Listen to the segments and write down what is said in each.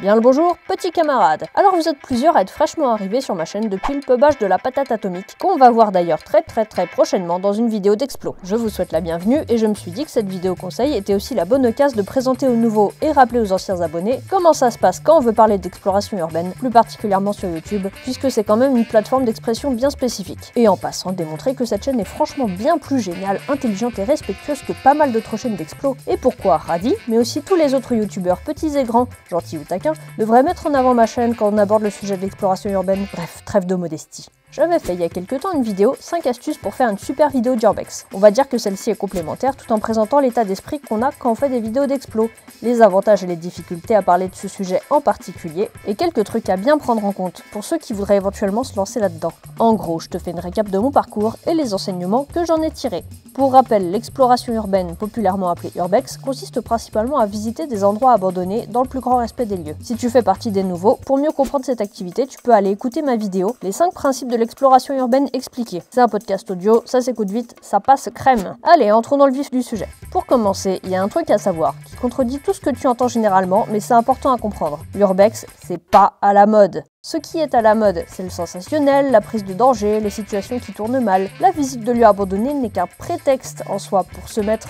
Bien le bonjour, petits camarades. Alors vous êtes plusieurs à être fraîchement arrivés sur ma chaîne depuis le pubage de la patate atomique, qu'on va voir d'ailleurs très prochainement dans une vidéo d'Explo. Je vous souhaite la bienvenue et je me suis dit que cette vidéo conseil était aussi la bonne occasion de présenter aux nouveaux et rappeler aux anciens abonnés comment ça se passe quand on veut parler d'exploration urbaine, plus particulièrement sur YouTube, puisque c'est quand même une plateforme d'expression bien spécifique. Et en passant, démontrer que cette chaîne est franchement bien plus géniale, intelligente et respectueuse que pas mal d'autres chaînes d'Explo, et pourquoi Radi, mais aussi tous les autres youtubeurs petits et grands, gentils ou taquins, devrait mettre en avant ma chaîne quand on aborde le sujet de l'exploration urbaine. Bref, trêve de modestie. J'avais fait il y a quelques temps une vidéo 5 astuces pour faire une super vidéo d'urbex. On va dire que celle-ci est complémentaire tout en présentant l'état d'esprit qu'on a quand on fait des vidéos d'explo, les avantages et les difficultés à parler de ce sujet en particulier, et quelques trucs à bien prendre en compte pour ceux qui voudraient éventuellement se lancer là-dedans. En gros, je te fais une récap de mon parcours et les enseignements que j'en ai tirés. Pour rappel, l'exploration urbaine, populairement appelée urbex, consiste principalement à visiter des endroits abandonnés dans le plus grand respect des lieux. Si tu fais partie des nouveaux, pour mieux comprendre cette activité, tu peux aller écouter ma vidéo, les 5 principes de l'exploration urbaine expliquée. C'est un podcast audio, ça s'écoute vite, ça passe crème. Allez, entrons dans le vif du sujet. Pour commencer, il y a un truc à savoir, qui contredit tout ce que tu entends généralement, mais c'est important à comprendre. L'urbex, c'est pas à la mode. Ce qui est à la mode, c'est le sensationnel, la prise de danger, les situations qui tournent mal. La visite de lieux abandonnés n'est qu'un prétexte en soi pour se mettre,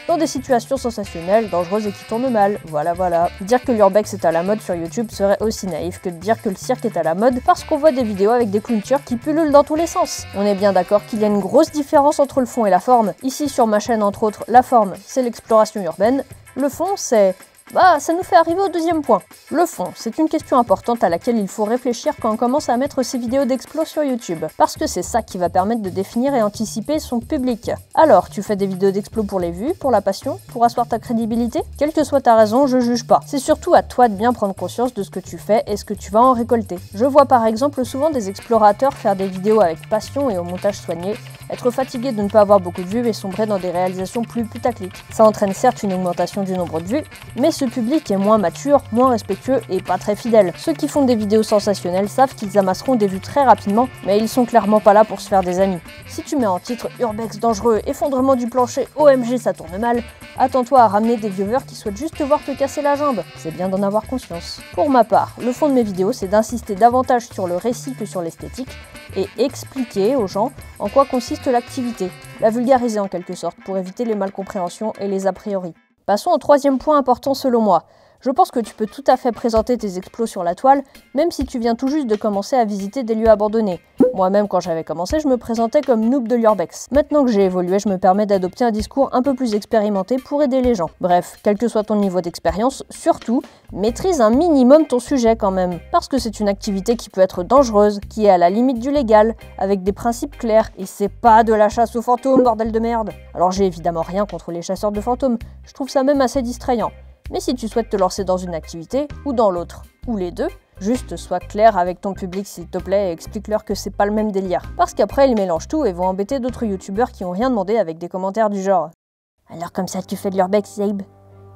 dans des situations sensationnelles, dangereuses et qui tournent mal. Voilà. Dire que l'urbex est à la mode sur YouTube serait aussi naïf que de dire que le cirque est à la mode parce qu'on voit des vidéos avec des clowns turcs qui pullulent dans tous les sens. On est bien d'accord qu'il y a une grosse différence entre le fond et la forme. Ici sur ma chaîne entre autres, la forme, c'est l'exploration urbaine. Le fond, c'est... ça nous fait arriver au deuxième point. Le fond, c'est une question importante à laquelle il faut réfléchir quand on commence à mettre ses vidéos d'explo sur YouTube, parce que c'est ça qui va permettre de définir et anticiper son public. Alors, tu fais des vidéos d'explo pour les vues, pour la passion, pour asseoir ta crédibilité? Quelle que soit ta raison, je juge pas. C'est surtout à toi de bien prendre conscience de ce que tu fais et ce que tu vas en récolter. Je vois par exemple souvent des explorateurs faire des vidéos avec passion et au montage soigné, être fatigués de ne pas avoir beaucoup de vues et sombrer dans des réalisations plus putaclic. Ça entraîne certes une augmentation du nombre de vues, mais ce public est moins mature, moins respectueux et pas très fidèle. Ceux qui font des vidéos sensationnelles savent qu'ils amasseront des vues très rapidement, mais ils sont clairement pas là pour se faire des amis. Si tu mets en titre urbex dangereux, effondrement du plancher, OMG ça tourne mal, attends-toi à ramener des viewers qui souhaitent juste te voir te casser la jambe. C'est bien d'en avoir conscience. Pour ma part, le fond de mes vidéos, c'est d'insister davantage sur le récit que sur l'esthétique et expliquer aux gens en quoi consiste l'activité, la vulgariser en quelque sorte pour éviter les malcompréhensions et les a priori. Passons au troisième point important selon moi. Je pense que tu peux tout à fait présenter tes explos sur la toile, même si tu viens tout juste de commencer à visiter des lieux abandonnés. Moi-même, quand j'avais commencé, je me présentais comme noob de l'urbex. Maintenant que j'ai évolué, je me permets d'adopter un discours un peu plus expérimenté pour aider les gens. Bref, quel que soit ton niveau d'expérience, surtout, maîtrise un minimum ton sujet quand même. Parce que c'est une activité qui peut être dangereuse, qui est à la limite du légal, avec des principes clairs, et c'est pas de la chasse aux fantômes, bordel de merde. Alors j'ai évidemment rien contre les chasseurs de fantômes, je trouve ça même assez distrayant. Mais si tu souhaites te lancer dans une activité, ou dans l'autre, ou les deux, juste sois clair avec ton public s'il te plaît et explique-leur que c'est pas le même délire. Parce qu'après ils mélangent tout et vont embêter d'autres youtubeurs qui ont rien demandé avec des commentaires du genre « Alors comme ça tu fais de l'urbex, Zabe?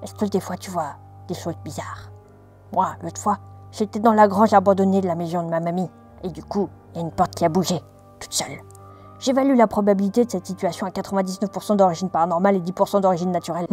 Est-ce que des fois tu vois des choses bizarres? Moi, l'autre fois, j'étais dans la grange abandonnée de la maison de ma mamie, et du coup, il y a une porte qui a bougé, toute seule. J'évalue la probabilité de cette situation à 99% d'origine paranormale et 10% d'origine naturelle. »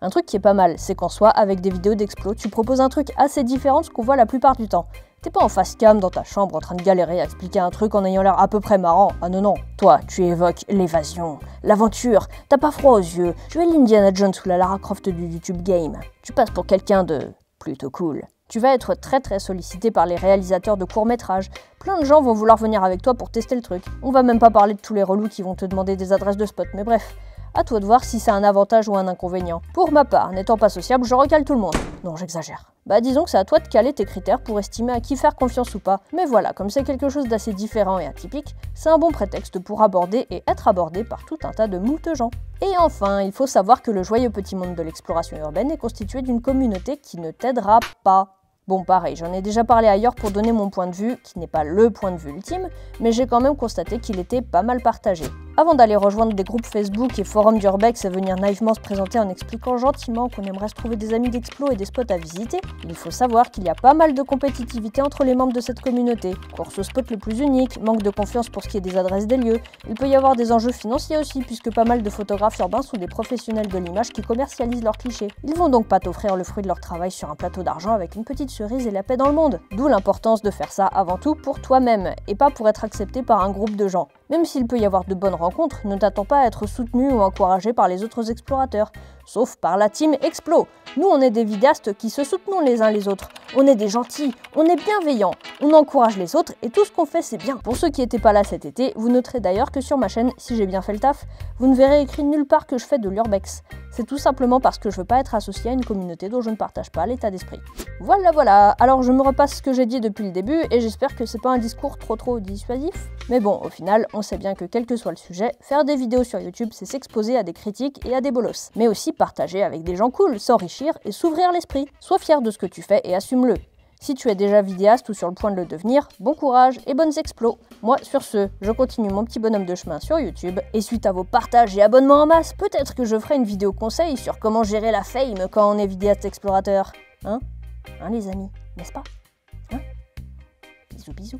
Un truc qui est pas mal, c'est qu'en soi, avec des vidéos d'explo, tu proposes un truc assez différent de ce qu'on voit la plupart du temps. T'es pas en face cam dans ta chambre en train de galérer à expliquer un truc en ayant l'air à peu près marrant. Ah non. Toi, tu évoques l'évasion, l'aventure, t'as pas froid aux yeux, tu es l'Indiana Jones ou la Lara Croft du YouTube Game. Tu passes pour quelqu'un de plutôt cool. Tu vas être très sollicité par les réalisateurs de courts-métrages. Plein de gens vont vouloir venir avec toi pour tester le truc. On va même pas parler de tous les relous qui vont te demander des adresses de spots, mais bref. À toi de voir si c'est un avantage ou un inconvénient. Pour ma part, n'étant pas sociable, je recale tout le monde. Non, j'exagère. Disons que c'est à toi de caler tes critères pour estimer à qui faire confiance ou pas. Mais voilà, comme c'est quelque chose d'assez différent et atypique, c'est un bon prétexte pour aborder et être abordé par tout un tas de moult gens. Et enfin, il faut savoir que le joyeux petit monde de l'exploration urbaine est constitué d'une communauté qui ne t'aidera pas. Bon, pareil, j'en ai déjà parlé ailleurs pour donner mon point de vue, qui n'est pas le point de vue ultime, mais j'ai quand même constaté qu'il était pas mal partagé. Avant d'aller rejoindre des groupes Facebook et forums d'Urbex et venir naïvement se présenter en expliquant gentiment qu'on aimerait se trouver des amis d'Explo et des spots à visiter, il faut savoir qu'il y a pas mal de compétitivité entre les membres de cette communauté. Course aux spots les plus uniques, manque de confiance pour ce qui est des adresses des lieux, il peut y avoir des enjeux financiers aussi puisque pas mal de photographes urbains sont des professionnels de l'image qui commercialisent leurs clichés. Ils vont donc pas t'offrir le fruit de leur travail sur un plateau d'argent avec une petite cerise et la paix dans le monde. D'où l'importance de faire ça avant tout pour toi-même et pas pour être accepté par un groupe de gens. Même s'il peut y avoir de bonnes rencontres, ne t'attends pas à être soutenu ou encouragé par les autres explorateurs, sauf par la team Explo. Nous, on est des vidéastes qui se soutenons les uns les autres. On est des gentils, on est bienveillants, on encourage les autres et tout ce qu'on fait c'est bien. Pour ceux qui n'étaient pas là cet été, vous noterez d'ailleurs que sur ma chaîne, si j'ai bien fait le taf, vous ne verrez écrit nulle part que je fais de l'urbex. C'est tout simplement parce que je veux pas être associé à une communauté dont je ne partage pas l'état d'esprit. Voilà, alors je me repasse ce que j'ai dit depuis le début et j'espère que c'est pas un discours trop dissuasif. Mais bon, au final, on sait bien que quel que soit le sujet, faire des vidéos sur YouTube, c'est s'exposer à des critiques et à des bolosses. Mais aussi partager avec des gens cool, s'enrichir et s'ouvrir l'esprit. Sois fier de ce que tu fais et assume-le. Si tu es déjà vidéaste ou sur le point de le devenir, bon courage et bonnes explos. Moi, sur ce, je continue mon petit bonhomme de chemin sur YouTube, et suite à vos partages et abonnements en masse, peut-être que je ferai une vidéo conseil sur comment gérer la fame quand on est vidéaste explorateur. Hein les amis, n'est-ce pas? Bisous.